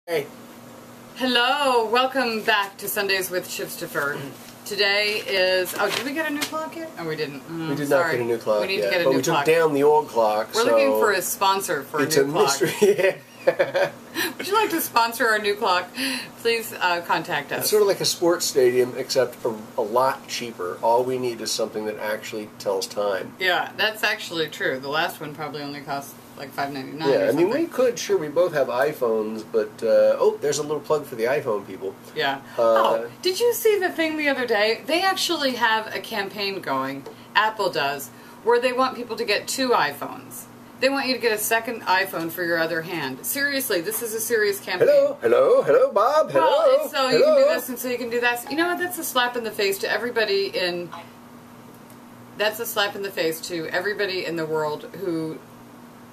Hey. Hello, welcome back to Sundays with Shivstopher. Today is, oh, did we get a new clock yet? Oh, we didn't. We did not get a new clock We need yet, to get a but new we took clock. down the old clock. We're looking for a sponsor for a new clock. It's a mystery. Would you like to sponsor our new clock? Please contact us. It's sort of like a sports stadium, except a lot cheaper. All we need is something that actually tells time. Yeah, that's actually true. The last one probably only cost like $5.99. Yeah, I mean, we could, sure, we both have iPhones, but, oh, there's a little plug for the iPhone people. Yeah. Oh, did you see the thing the other day? They actually have a campaign going, Apple does, where they want people to get 2 iPhones. They want you to get a second iPhone for your other hand. Seriously, this is a serious campaign. Hello, Bob, hello. Well, it's so you can do this and so you can do that. You know what, that's a slap in the face to everybody in... That's a slap in the face to everybody in the world who...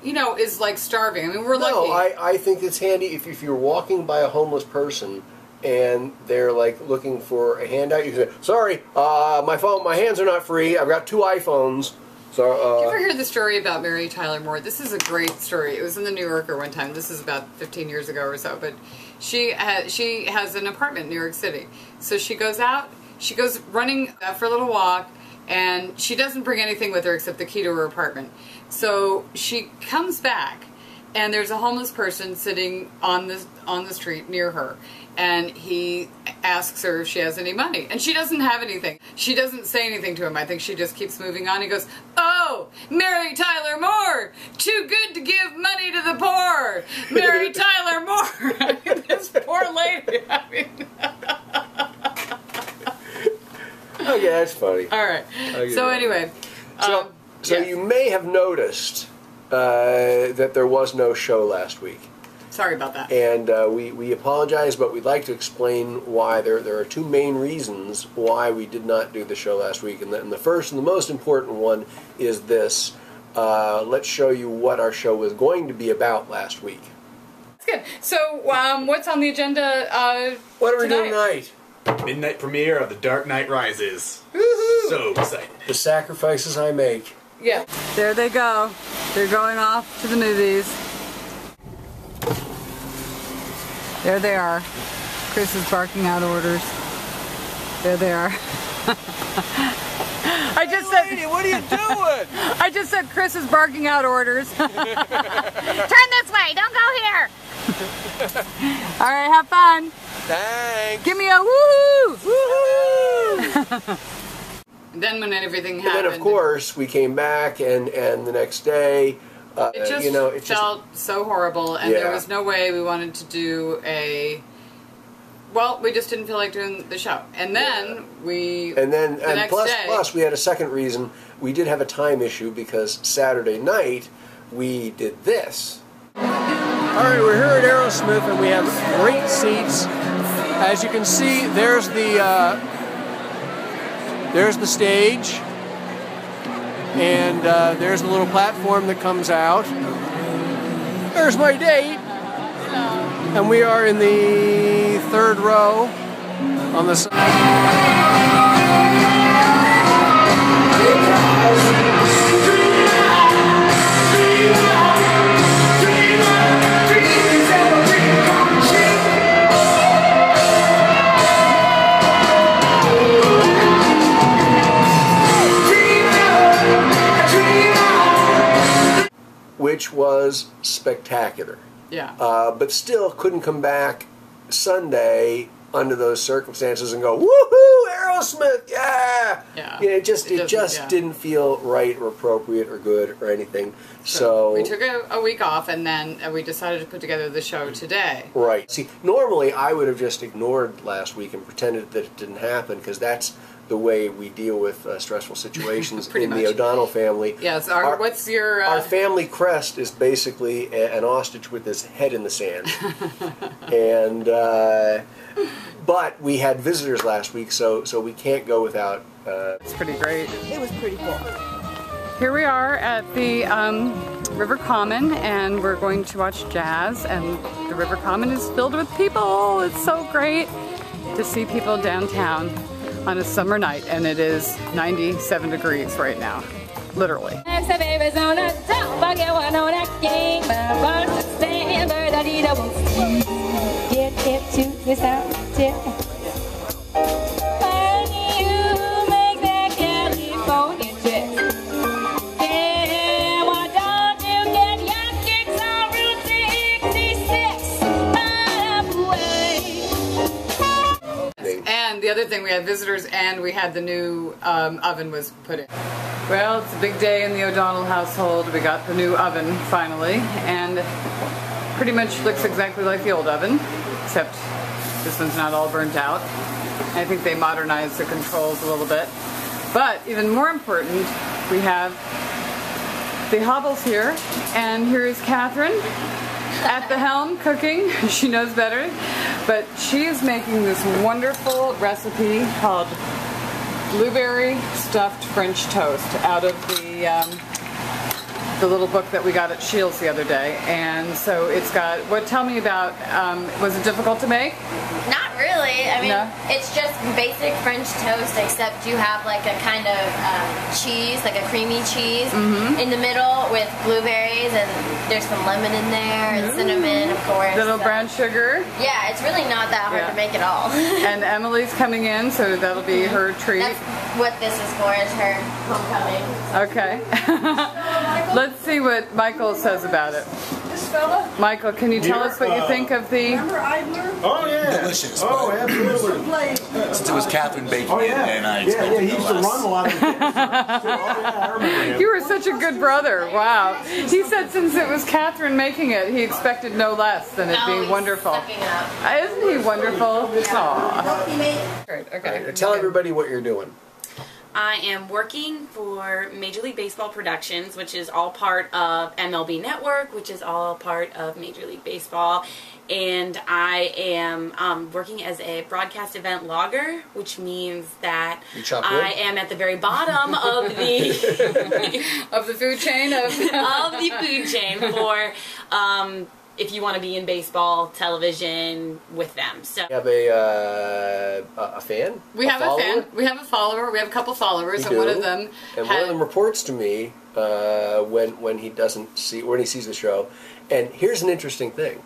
you know, is like starving. I mean, we're lucky. No, I think it's handy if you're walking by a homeless person and they're like looking for a handout. You can say, "Sorry, my hands are not free. I've got 2 iPhones." So, did you ever hear the story about Mary Tyler Moore? This is a great story. It was in the New Yorker one time. This is about 15 years ago or so. But she has an apartment in New York City. So she goes out. She goes running for a little walk. And she doesn't bring anything with her except the key to her apartment. So she comes back, and there's a homeless person sitting on the street near her. And he asks her if she has any money. And she doesn't have anything. She doesn't say anything to him. I think she just keeps moving on. He goes, "Oh, Mary Tyler Moore, too good to give money to the poor. Mary Tyler Moore." I mean, this poor lady. I mean... Okay, that's funny. All right. So anyway, so yes. You may have noticed that there was no show last week. Sorry about that. And we apologize, but we'd like to explain why. There are 2 main reasons why we did not do the show last week. And the first and the most important one is this. Let's show you what our show was going to be about last week. That's good. So what's on the agenda What are we doing tonight? Midnight premiere of The Dark Knight Rises. Woohoo! So excited. The sacrifices I make. Yeah. There they go. They're going off to the movies. There they are. Chris is barking out orders. There they are. I just said... Lady, what are you doing? I just said Chris is barking out orders. Turn this way, don't go here. All right, have fun. Thanks. Give me a woohoo! Woohoo! Then when everything happened... And then, of course, we came back, and the next day, it just felt so horrible, and there was no way we wanted to do a... Well, we just didn't feel like doing the show. And then plus we had a second reason. We did have a time issue because Saturday night we did this. All right, we're here at Aerosmith, and we have great seats. As you can see, there's the stage, and there's the little platform that comes out. There's my date, and we are in the 3rd row on the side. Which was spectacular. Yeah. But still couldn't come back Sunday under those circumstances and go, "Woohoo, Aerosmith, yeah!" Yeah. You know, it just didn't feel right or appropriate or good or anything. So we took a week off, and then we decided to put together the show today. Right. See, normally I would have just ignored last week and pretended that it didn't happen, because that's the way we deal with stressful situations in the O'Donnell family. Yes. What's your... Our family crest is basically an ostrich with his head in the sand. And but we had visitors last week, so we can't go without... It's pretty great. It was pretty cool. Here we are at the River Common, and we're going to watch jazz, and the River Common is filled with people. It's so great to see people downtown on a summer night, and it is 97 degrees right now. literally. tip to twist out, tip. When you make that California trip, yeah, why don't you get your kicks on Route 66 up away? And the other thing, we had visitors and we had the new oven was put in. Well, it's a big day in the O'Donnell household. We got the new oven finally, and pretty much looks exactly like the old oven, except this one's not all burnt out. I think they modernized the controls a little bit. But even more important, we have the Habbels here, and here is Catherine at the helm cooking. She knows better, but she is making this wonderful recipe called blueberry stuffed French toast out of the little book that we got at Shields the other day. And so it's got, tell me about, was it difficult to make? Not really. I mean, No? it's just basic French toast, except you have like a kind of cheese, like a creamy cheese in the middle with blueberries, and there's some lemon in there, and cinnamon, of course. Little so. brown sugar. Yeah, it's really not that hard Yeah. to make at all. And Emily's coming in, so that'll be her treat. That's what this is for, is her homecoming. Okay. Let's see what Michael says about it. This fella, Michael, can you tell us what you think of the... remember Idler? Oh yeah. Delicious. Oh, but absolutely. Played. since it was Catherine baking Oh it, yeah. and I Yeah, expected he no used to less. run a lot of the games. Oh yeah, I remember him. You were such a good brother. Wow. He said since it was Catherine making it, he expected no less than it Oh, being he's wonderful. stepping up. Isn't he wonderful? Aw. Great, okay. Tell everybody what you're doing. I am working for Major League Baseball Productions, which is all part of MLB Network, which is all part of Major League Baseball. And I am working as a broadcast event logger, which means that You chop wood? I am at the very bottom of the Of the food chain of... of the food chain for if you want to be in baseball television with them. So You have a fan? We have a follower? fan. We have a follower. We have a couple followers, You and one do? of them And had, one of them reports to me when he doesn't see when he sees the show. And here's an interesting thing.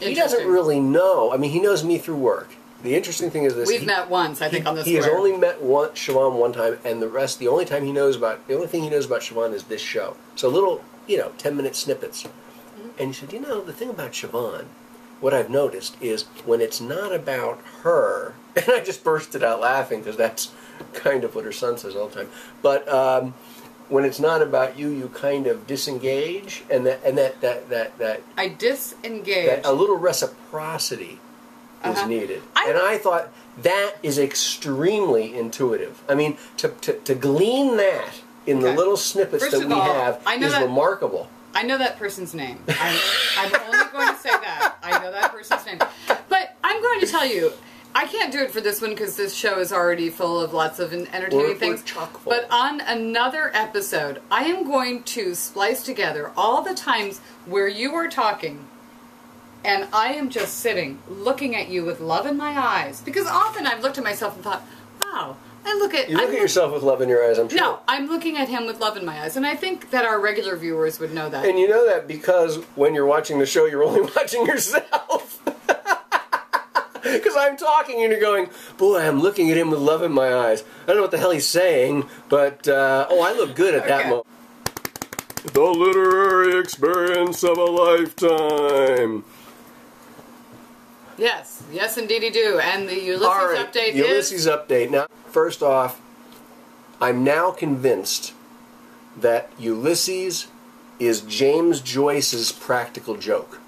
He doesn't Interesting. really know. I mean, he knows me through work. The interesting thing is this: We've met once, I think, on the He has square. only met Shivaun one time, and the only thing he knows about Shivaun is this show. So little, 10-minute snippets. And he said, the thing about Shivaun, what I've noticed is when it's not about her, and I just bursted out laughing because that's kind of what her son says all the time. But when it's not about you, you kind of disengage, and that I disengaged. a little reciprocity is needed. I- And I thought that is extremely intuitive. I mean, to glean that in the Okay. little snippets First that of we all, have I know is that- remarkable. I know that person's name. I'm only going to say that. I know that person's name. But I'm going to tell you, I can't do it for this one because this show is already full of lots of entertaining We're things. chock full. But on another episode, I am going to splice together all the times where you are talking and I am just sitting looking at you with love in my eyes. Because often I've looked at myself and thought, wow, You look at yourself with love in your eyes, I'm sure. No, I'm looking at him with love in my eyes. And I think that our regular viewers would know that. And you know that because when you're watching the show, you're only watching yourself. Because I'm talking and you're going, boy, I'm looking at him with love in my eyes. I don't know what the hell he's saying, but, I look good at that Okay. moment. The literary experience of a lifetime. Yes, yes, indeed, you do. And the Ulysses All right, update the Ulysses update. Now, first off, I'm now convinced that Ulysses is James Joyce's practical joke.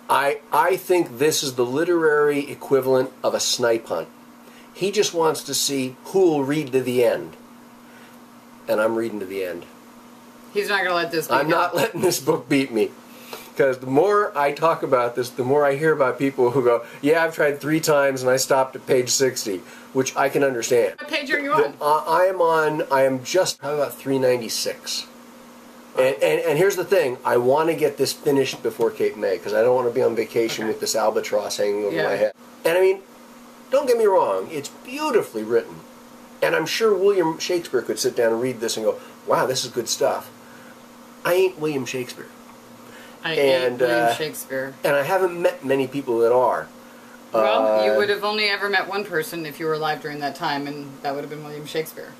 I think this is the literary equivalent of a snipe hunt. He just wants to see who will read to the end. And I'm reading to the end. He's not going to let this be I'm not letting this book beat me. Because the more I talk about this, the more I hear about people who go, yeah, I've tried 3 times and I stopped at page 60, which I can understand. What page are you on? I am just probably about 396. And here's the thing, I want to get this finished before Cape May, because I don't want to be on vacation with this albatross hanging over my head. And I mean, don't get me wrong, it's beautifully written. And I'm sure William Shakespeare could sit down and read this and go, wow, this is good stuff. I ain't William Shakespeare. and William Shakespeare. and I haven't met many people that are. Well, you would have only ever met one person if you were alive during that time, and that would have been William Shakespeare.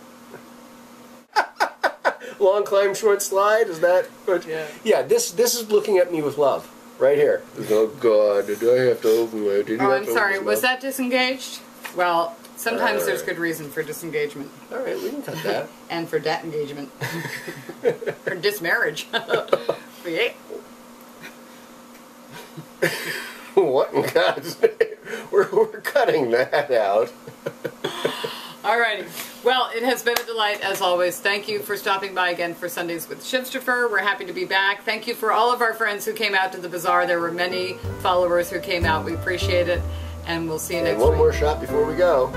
Long climb, short slide. Is that? What? Yeah. Yeah. This is looking at me with love, right here. Oh God, did I have to open my? Did you Oh, have I'm to sorry. open Was my- that disengaged? Well, sometimes All there's right. good reason for disengagement. All right, we can cut that. And for debt engagement. For dismarriage. Yeah. What in God's name? We're cutting that out. Alrighty. Well, it has been a delight as always. Thank you for stopping by again for Sundays with Shivstopher. We're happy to be back. Thank you for all of our friends who came out to the bazaar. There were many followers who came out. We appreciate it. And we'll see you next And one week. more shot before we go.